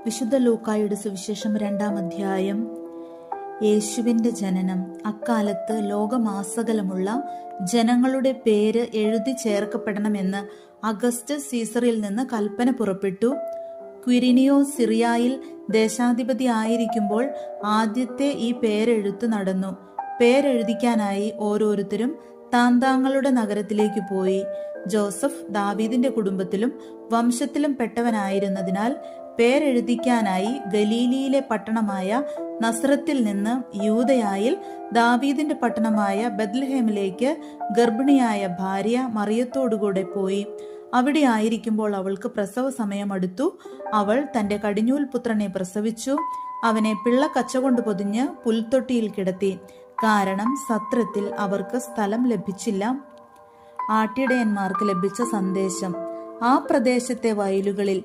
വിശുദ്ധ ലൂക്കായുടെ സുവിശേഷം 2-ാം അധ്യായം. യേശുവിന്റെ ജനനം. അക്കാലത്ത് ലോകമാസകലമുള്ള ജനങ്ങളുടെ പേര് എഴുതി ചേർക്കപ്പെടണമെന്ന് അഗസ്റ്റസ് സീസറിൽ നിന്ന് കൽപ്പന പുറപ്പെട്ടു. ക്വിരിനിയോസ് സിറിയായിൽ ദേശാധിപതി ആയിരിക്കുമ്പോൾ ആദ്യത്തെ ഈ പേരെഴുത്ത് നടന്നു. പേരെഴുതിക്കാനായി ഓരോരുത്തരും താന്താങ്ങളുടെ നഗരത്തിലേക്ക് പോയി. ജോസഫ് ദാവീദിന്റെ കുടുംബത്തിലും വംശത്തിലും പെട്ടവനായിരുന്നതിനാൽ പേരെഴുതിക്കാനായി ഗലീലിയിലെ പട്ടണമായ നസറത്തിൽ നിന്ന് യൂദയായിൽ ദാവീദിന്റെ പട്ടണമായ ബെത്ലഹേമിലേക്ക് ഗർഭിണിയായ ഭാര്യ മറിയത്തോടുകൂടെ പോയി. അവിടെ ആയിരിക്കുമ്പോൾ അവൾക്ക് പ്രസവ സമയം അടുത്തു. അവൾ തന്റെ കടിഞ്ഞൂൽ പുത്രനെ പ്രസവിച്ചു. അവനെ പിള്ളക്കച്ച കൊണ്ട് പൊതിഞ്ഞ് പുൽത്തൊട്ടിയിൽ കിടത്തി. കാരണം സത്രത്തിൽ അവർക്ക് സ്ഥലം ലഭിച്ചില്ല. ആട്ടിടയന്മാർക്ക് ലഭിച്ച സന്ദേശം. ആ പ്രദേശത്തെ വയലുകളിൽ